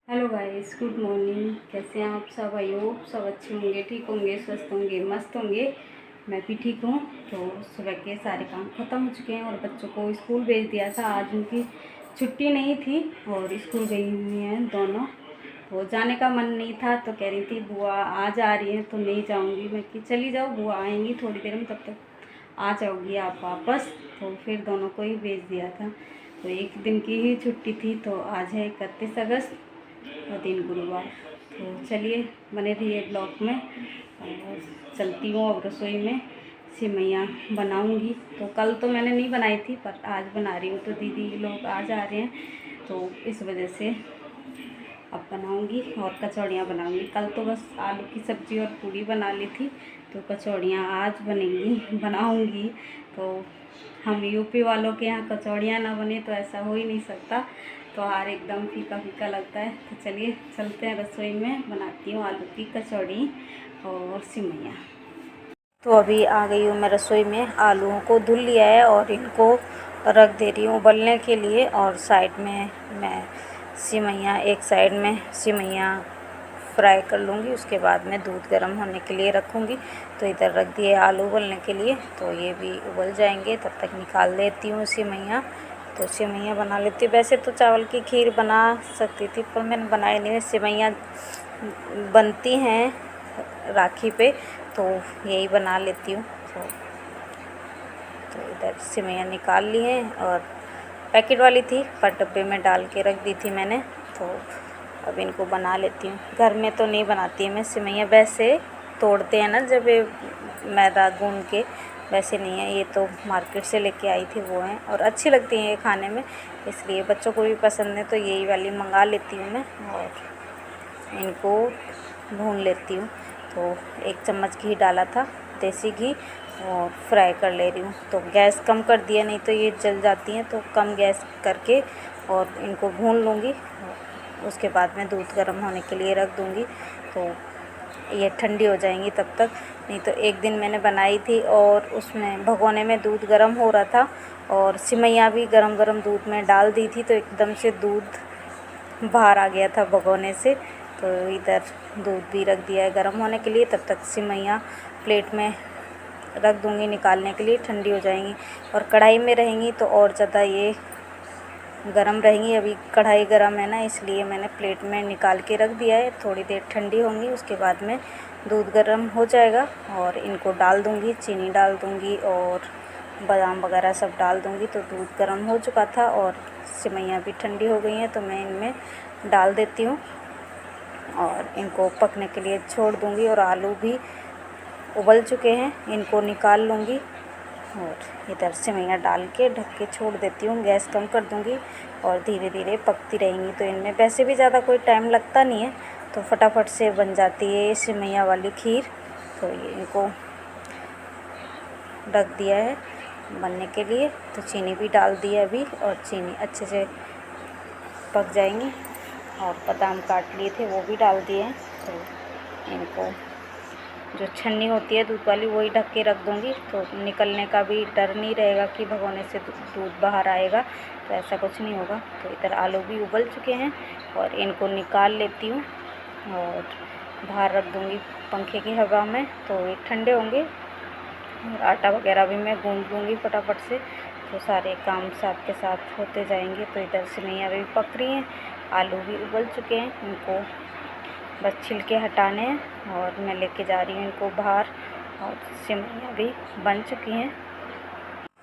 Hello guys, good morning. कैसे हैं आप सब? आई होप सब अच्छे होंगे, ठीक होंगे, स्वस्थ होंगे, मस्त होंगे। मैं भी ठीक हूँ। तो सुबह के सारे काम ख़त्म हो चुके हैं और बच्चों को स्कूल भेज दिया था। आज उनकी छुट्टी नहीं थी और स्कूल गई हुई हैं दोनों। तो जाने का मन नहीं था तो कह रही थी बुआ आज आ रही हैं तो नहीं जाऊँगी। मैं कि चली जाओ, बुआ आएंगी थोड़ी देर में, तब तक आ जाओगी आप वापस। तो फिर दोनों को ही भेज दिया था। तो एक दिन की ही छुट्टी थी। तो आज है 31 अगस्त और दिन गुरुवार। तो चलिए बने रहिए ब्लॉग में। और चलती हूँ अब रसोई में, सिवैयाँ बनाऊँगी। तो कल तो मैंने नहीं बनाई थी पर आज बना रही हूँ। तो दीदी लोग आज आ रहे हैं तो इस वजह से अब बनाऊँगी और कचौड़ियाँ बनाऊँगी। कल तो बस आलू की सब्ज़ी और पूड़ी बना ली थी, तो कचौड़ियाँ आज बनेंगी, बनाऊँगी। तो हम यूपी वालों के यहाँ कचौड़ियाँ ना बने तो ऐसा हो ही नहीं सकता। त्योहार एकदम फीका फीका लगता है। तो चलिए चलते हैं रसोई में, बनाती हूँ आलू की कचौड़ी और सिवैयाँ। तो अभी आ गई हूँ मैं रसोई में। आलूओं को धुल लिया है और इनको रख दे रही हूँ उबलने के लिए। और साइड में मैं सिवैयाँ, एक साइड में सिवैयाँ फ्राई कर लूँगी। उसके बाद में दूध गर्म होने के लिए रखूँगी। तो इधर रख दिए आलू उबलने के लिए, तो ये भी उबल जाएंगे। तब तक निकाल लेती हूँ सिवैयाँ। तो सिवैयाँ बना लेती हूँ। वैसे तो चावल की खीर बना सकती थी पर मैंने बनाई नहीं। सिवैयाँ बनती हैं राखी पे तो यही बना लेती हूँ। तो इधर सिवैयाँ निकाल ली हैं और पैकेट वाली थी पर डब्बे में डाल के रख दी थी मैंने। तो अब इनको बना लेती हूँ। घर में तो नहीं बनाती मैं सिवैयाँ, वैसे तोड़ते हैं ना जब ये मैदा गूंद के, वैसे नहीं है। ये तो मार्केट से लेके आई थी वो हैं और अच्छी लगती हैं ये खाने में, इसलिए बच्चों को भी पसंद है। तो यही वाली मंगा लेती हूँ मैं और इनको भून लेती हूँ। तो 1 चम्मच घी डाला था, देसी घी, और फ्राई कर ले रही हूँ। तो गैस कम कर दिया, नहीं तो ये जल जाती हैं। तो कम गैस करके और इनको भून लूँगी। उसके बाद में दूध गर्म होने के लिए रख दूँगी। तो ये ठंडी हो जाएंगी तब तक। नहीं तो एक दिन मैंने बनाई थी और उसमें भगोने में दूध गर्म हो रहा था और सिवैयाँ भी गरम गरम दूध में डाल दी थी, तो एकदम से दूध बाहर आ गया था भगोने से। तो इधर दूध भी रख दिया है गर्म होने के लिए। तब तक सिवैयाँ प्लेट में रख दूँगी निकालने के लिए, ठंडी हो जाएंगी। और कढ़ाई में रहेंगी तो और ज़्यादा ये गरम रहेंगी। अभी कढ़ाई गरम है ना, इसलिए मैंने प्लेट में निकाल के रख दिया है। थोड़ी देर ठंडी होंगी, उसके बाद में दूध गर्म हो जाएगा और इनको डाल दूँगी, चीनी डाल दूँगी और बादाम वगैरह सब डाल दूँगी। तो दूध गर्म हो चुका था और सिवैयाँ भी ठंडी हो गई हैं, तो मैं इनमें डाल देती हूँ और इनको पकने के लिए छोड़ दूँगी। और आलू भी उबल चुके हैं, इनको निकाल लूँगी और इधर सिवैयाँ डाल के ढक के छोड़ देती हूँ। गैस कम कर दूँगी और धीरे धीरे पकती रहेंगी। तो इनमें वैसे भी ज़्यादा कोई टाइम लगता नहीं है, तो फटाफट से बन जाती है ये सिवैयाँ वाली खीर। तो ये इनको ढक दिया है बनने के लिए। तो चीनी भी डाल दी है अभी और चीनी अच्छे से पक जाएंगी। और बादाम काट लिए थे वो भी डाल दिए हैं। तो इनको जो छन्नी होती है दूध वाली वही ढक के रख दूँगी, तो निकलने का भी डर नहीं रहेगा कि भगोने से दूध बाहर आएगा। तो ऐसा कुछ नहीं होगा। तो इधर आलू भी उबल चुके हैं और इनको निकाल लेती हूँ और बाहर रख दूँगी पंखे की हवा में। तो ये ठंडे होंगे और आटा वगैरह भी मैं गूँध लूँगी फटाफट से। तो सारे काम साथ के साथ होते जाएंगे। तो इधर सिवैयाँ भी पक रही हैं, आलू भी उबल चुके हैं, इनको बस छिलके हटाने हैं और मैं लेके जा रही हूँ इनको बाहर। और सिवैयाँ भी बन चुकी हैं।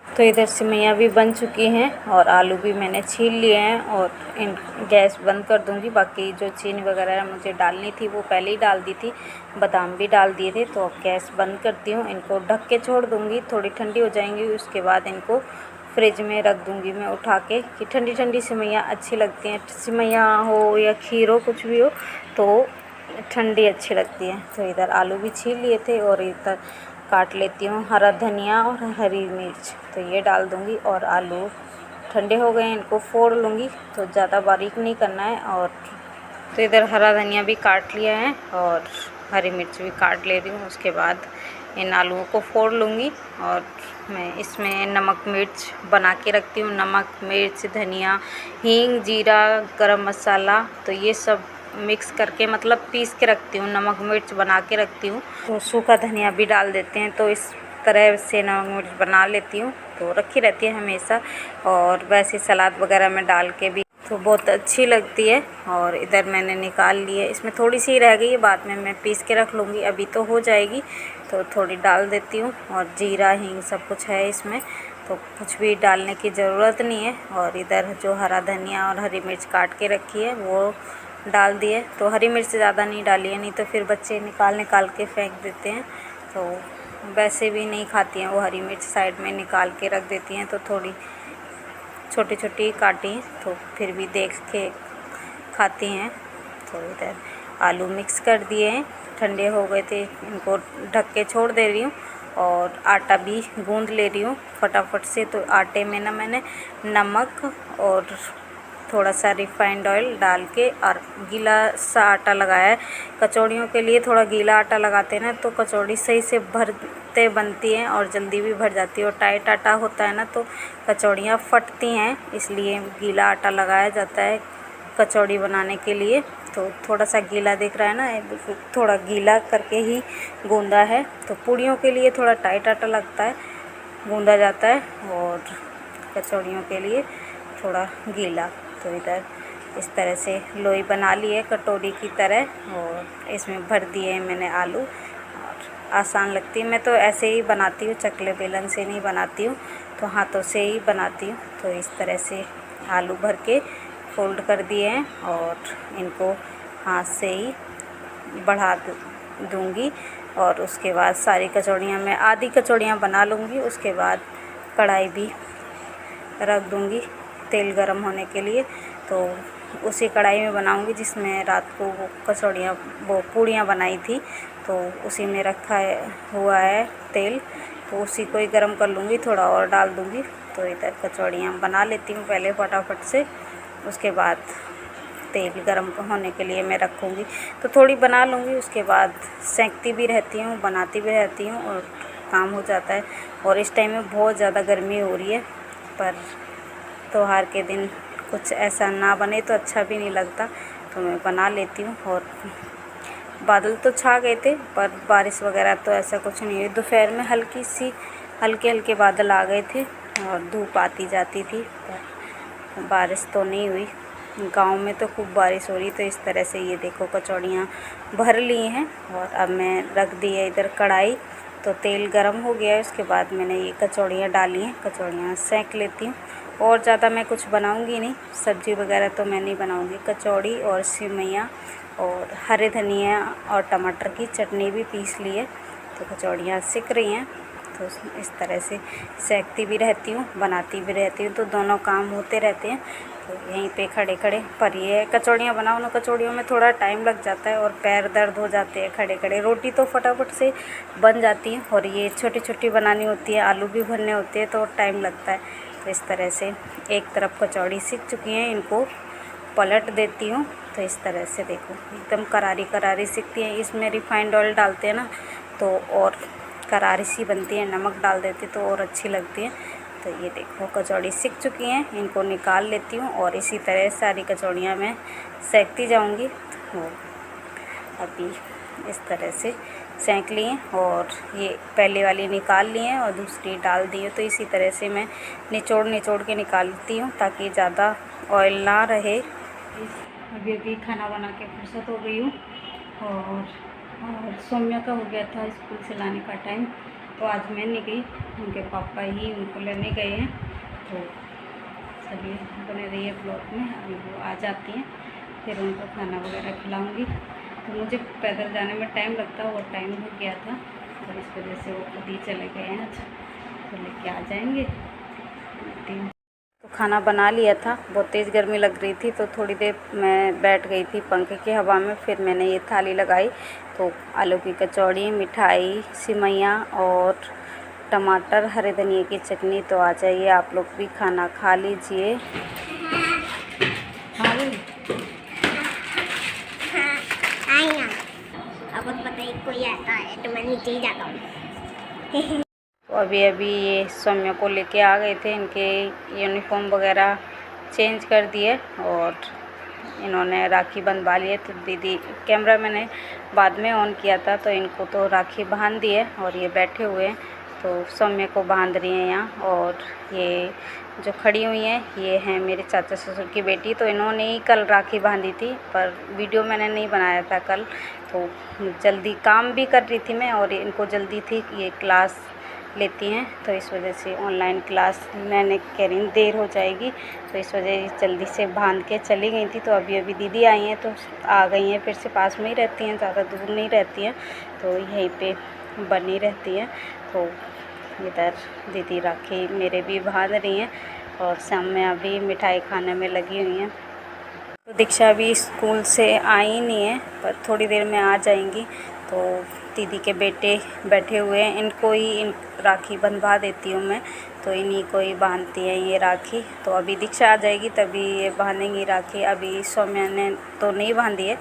तो इधर सिवैयाँ भी बन चुकी हैं और आलू भी मैंने छील लिए हैं और इन गैस बंद कर दूँगी। बाकी जो चीनी वगैरह मुझे डालनी थी वो पहले ही डाल दी थी, बादाम भी डाल दिए थे। तो अब गैस बंद करती हूँ, इनको ढक के छोड़ दूँगी, थोड़ी ठंडी हो जाएंगी। उसके बाद इनको फ्रिज में रख दूँगी मैं उठा के, कि ठंडी ठंडी सिवैयाँ अच्छी लगती हैं। सिवैयाँ हो या खीर हो, कुछ भी हो, तो ठंडी अच्छी लगती है। तो इधर आलू भी छील लिए थे और इधर काट लेती हूँ हरा धनिया और हरी मिर्च। तो ये डाल दूँगी और आलू ठंडे हो गए हैं, इनको फोड़ लूँगी। तो ज़्यादा बारीक नहीं करना है। और तो इधर हरा धनिया भी काट लिया है और हरी मिर्च भी काट ले रही हूँ। उसके बाद इन आलूओं को फोड़ लूँगी और मैं इसमें नमक मिर्च बना के रखती हूँ। नमक मिर्च धनिया हींग जीरा गरम मसाला तो ये सब मिक्स करके मतलब पीस के रखती हूँ। नमक मिर्च बना के रखती हूँ। तो सूखा धनिया भी डाल देते हैं तो इस तरह से नमक मिर्च बना लेती हूँ तो रखी रहती है हमेशा। और वैसे सलाद वगैरह में डाल के भी तो बहुत अच्छी लगती है। और इधर मैंने निकाल ली है, इसमें थोड़ी सी रह गई है, बाद में मैं पीस के रख लूँगी। अभी तो हो जाएगी तो थोड़ी डाल देती हूँ। और जीरा हींग सब कुछ है इसमें तो कुछ भी डालने की ज़रूरत नहीं है। और इधर जो हरा धनिया और हरी मिर्च काट के रखी है वो डाल दिए। तो हरी मिर्च ज़्यादा नहीं डाली है, नहीं तो फिर बच्चे निकाल निकाल के फेंक देते हैं। तो वैसे भी नहीं खाती हैं वो हरी मिर्च, साइड में निकाल के रख देती हैं। तो थोड़ी छोटी छोटी काटी तो फिर भी देख के खाती हैं। तो इधर आलू मिक्स कर दिए हैं, ठंडे हो गए थे, इनको ढक के छोड़ दे रही हूँ। और आटा भी गूंद ले रही हूँ फटाफट से। तो आटे में ना मैंने नमक और थोड़ा सा रिफाइंड ऑयल डाल के और गीला सा आटा लगाया है। कचौड़ियों के लिए थोड़ा गीला आटा लगाते हैं ना तो कचौड़ी सही से भरते बनती हैं और जल्दी भी भर जाती है। और टाइट आटा होता है ना तो कचौड़ियाँ फटती हैं, इसलिए गीला आटा लगाया जाता है कचौड़ी बनाने के लिए। तो थोड़ा सा गीला दिख रहा है ना, थोड़ा गीला करके ही गूंदा है। तो पूड़ियों के लिए थोड़ा टाइट आटा लगता है, गूंदा जाता है, और कचौड़ियों के लिए थोड़ा गीला। तो इधर इस तरह से लोई बना ली है कटोरी की तरह और इसमें भर दिए मैंने आलू। और आसान लगती है, मैं तो ऐसे ही बनाती हूँ, चकले बेलन से नहीं बनाती हूँ, तो हाथों से ही बनाती हूँ। तो इस तरह से आलू भर के फोल्ड कर दिए हैं और इनको हाथ से ही बढ़ा दूँगी। और उसके बाद सारी कचौड़ियाँ मैं आधी कचौड़ियाँ बना लूँगी, उसके बाद कढ़ाई भी रख दूँगी तेल गरम होने के लिए। तो उसी कढ़ाई में बनाऊँगी जिसमें रात को वो कचौड़ियाँ वो पूड़ियाँ बनाई थी, तो उसी में रखा हुआ है तेल, तो उसी को ही गरम कर लूँगी, थोड़ा और डाल दूँगी। तो इधर कचौड़ियाँ बना लेती हूँ पहले फटाफट से, उसके बाद तेल गरम होने के लिए मैं रखूँगी। तो थोड़ी बना लूँगी, उसके बाद सेंकती भी रहती हूँ, बनाती भी रहती हूँ और काम हो जाता है। और इस टाइम में बहुत ज़्यादा गर्मी हो रही है, पर त्योहार के दिन कुछ ऐसा ना बने तो अच्छा भी नहीं लगता, तो मैं बना लेती हूँ। और बादल तो छा गए थे पर बारिश वगैरह तो ऐसा कुछ नहीं हुई। दोपहर में हल्के हल्के बादल आ गए थे और धूप आती जाती थी, पर बारिश तो नहीं हुई। गांव में तो खूब बारिश हो रही। तो इस तरह से ये देखो कचौड़ियाँ भर ली हैं और अब मैं रख दी है इधर कढ़ाई। तो तेल गरम हो गया है, उसके बाद मैंने ये कचौड़ियाँ डाली हैं, कचौड़ियाँ सेंक लेती हूँ। और ज़्यादा मैं कुछ बनाऊँगी नहीं, सब्ज़ी वगैरह तो मैं नहीं बनाऊँगी। कचौड़ी और सिवैयाँ और हरे धनिया और टमाटर की चटनी भी पीस ली है। तो कचौड़ियाँ सिक रही हैं, तो इस तरह से सेंकती भी रहती हूँ, बनाती भी रहती हूँ, तो दोनों काम होते रहते हैं। तो यहीं पे खड़े खड़े पर ये कचौड़ियाँ बनाओ ना, कचौड़ियों में थोड़ा टाइम लग जाता है और पैर दर्द हो जाते हैं खड़े खड़े। रोटी तो फटाफट से बन जाती है और ये छोटी छोटी बनानी होती है, आलू भी भरने होते हैं तो टाइम लगता है। तो इस तरह से एक तरफ कचौड़ी सिक चुकी हैं, इनको पलट देती हूँ। तो इस तरह से देखो एकदम करारी करारी सिकती हैं। इसमें रिफाइंड ऑयल डालते हैं ना तो और करारी सी बनती है, नमक डाल देती तो और अच्छी लगती है। तो ये देखो कचौड़ी सिक चुकी हैं, इनको निकाल लेती हूँ और इसी तरह सारी कचौड़ियाँ मैं सेकती जाऊँगी। तो अभी इस तरह से सेंक लिए और ये पहले वाली निकाल ली हैं और दूसरी डाल दी है। तो इसी तरह से मैं निचोड़ के निकालती हूँ ताकि ज़्यादा ऑयल ना रहे। अभी खाना बना के फुर्सत हो गई हूँ और सौम्या का हो गया था स्कूल से लाने का टाइम, तो आज मैं नहीं गई, उनके पापा ही उनको लेने गए हैं। तो सभी बने रही है ब्लॉग में, अभी वो आ जाती हैं फिर उनको खाना वगैरह खिलाऊँगी। तो मुझे पैदल जाने में टाइम लगता है, वो टाइम हो गया था और इस वजह से वो खुद ही चले गए हैं, तो लेके आ जाएंगे। तो खाना बना लिया था, बहुत तेज़ गर्मी लग रही थी तो थोड़ी देर मैं बैठ गई थी पंखे की हवा में, फिर मैंने ये थाली लगाई। तो आलू की कचौड़ी, मिठाई, सिवैयाँ और टमाटर हरे धनिए की चटनी। तो आ जाइए आप लोग भी खाना खा लीजिए। अब बताइए कोई आता है तो मैं नीचे ही जाता हूँ। तो अभी अभी ये सौम्या को लेके आ गए थे, इनके यूनिफॉर्म वगैरह चेंज कर दिए और इन्होंने राखी बंधवा लिए। तो दीदी, कैमरा मैंने बाद में ऑन किया था, तो इनको तो राखी बांध दी है और ये बैठे हुए हैं। तो सौम्या को बांध रही हैं यहाँ। और ये जो खड़ी हुई हैं ये हैं मेरे चाचा ससुर की बेटी। तो इन्होंने ही कल राखी बांधी थी, पर वीडियो मैंने नहीं बनाया था कल, तो जल्दी काम भी कर रही थी मैं और इनको जल्दी थी, ये क्लास लेती हैं तो इस वजह से ऑनलाइन क्लास मैंने कह रही देर हो जाएगी, तो इस वजह जल्दी से बांध के चली गई थी। तो अभी अभी दीदी आई हैं तो आ गई हैं, फिर से पास में ही रहती हैं, ज़्यादा दूर नहीं रहती हैं, तो यहीं पे बनी रहती हैं। तो इधर दीदी राखी मेरे भी बांध रही हैं और शाम में अभी मिठाई खाने में लगी हुई हैं। तो दीक्षा अभी स्कूल से आई नहीं है, पर थोड़ी देर में आ जाएंगी। तो दीदी के बेटे बैठे हुए हैं, इनको ही राखी बंधवा देती हूँ मैं, तो इन्हीं को ही बांधती है ये राखी। तो अभी दीक्षा आ जाएगी तभी ये बांधेंगी राखी। अभी सौम्या ने तो नहीं बांधी है,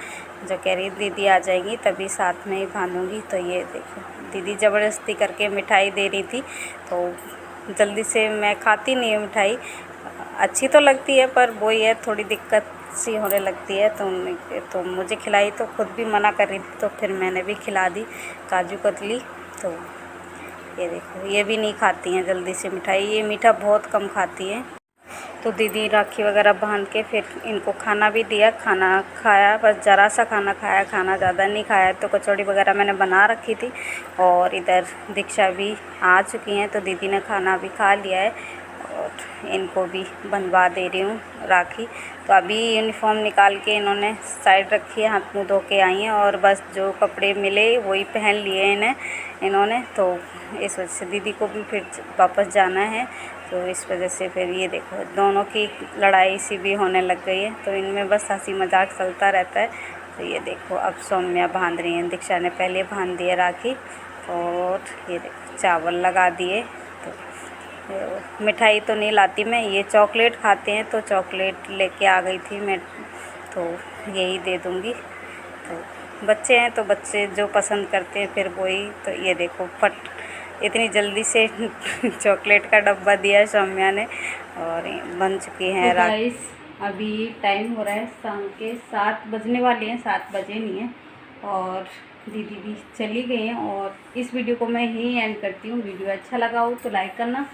जो कह रही दीदी आ जाएगी तभी साथ में ही बांधूंगी। तो ये देखो दीदी ज़बरदस्ती करके मिठाई दे रही थी, तो जल्दी से मैं खाती नहीं हूँ मिठाई, अच्छी तो लगती है पर वही है थोड़ी दिक्कत सी होने लगती है। तो मुझे खिलाई, तो खुद भी मना कर रही थी, तो फिर मैंने भी खिला दी काजू कतली। तो ये देखो ये भी नहीं खाती हैं जल्दी से मिठाई, ये मीठा बहुत कम खाती हैं। तो दीदी राखी वगैरह बांध के फिर इनको खाना भी दिया, खाना खाया, बस ज़रा सा खाना खाया, खाना ज़्यादा नहीं खाया। तो कचौड़ी वगैरह मैंने बना रखी थी और इधर दीक्षा भी आ चुकी हैं, तो दीदी ने खाना भी खा लिया है और इनको भी बंधवा दे रही हूँ राखी। तो अभी यूनिफॉर्म निकाल के इन्होंने साइड रखी है, हाथ मुँह धो के आई हैं और बस जो कपड़े मिले वही पहन लिए इन्होंने। तो इस वजह से दीदी को भी फिर वापस जाना है, तो इस वजह से फिर ये देखो दोनों की लड़ाई सी भी होने लग गई है। तो इनमें बस हंसी मजाक चलता रहता है। तो ये देखो अब सौम्या बांध रही हैं, दीक्षा ने पहले बांध दिया राखी और ये देखो चावल लगा दिए। तो मिठाई तो नहीं लाती मैं, ये चॉकलेट खाते हैं तो चॉकलेट लेके आ गई थी मैं, तो यही दे दूँगी। तो बच्चे हैं तो बच्चे जो पसंद करते हैं फिर वही। तो ये देखो फट इतनी जल्दी से चॉकलेट का डब्बा दिया सौम्या ने और बन चुकी हैं राखी। अभी टाइम हो रहा है शाम के 7 बजने वाले हैं, 7 बजे नहीं हैं और दीदी भी चली गई हैं। और इस वीडियो को मैं यहीं एंड करती हूँ। वीडियो अच्छा लगा हो तो लाइक करना,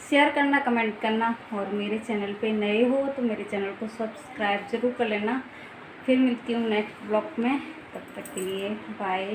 शेयर करना, कमेंट करना और मेरे चैनल पे नए हो तो मेरे चैनल को सब्सक्राइब ज़रूर कर लेना। फिर मिलती हूँ नेक्स्ट ब्लॉग में, तब तक के लिए बाय।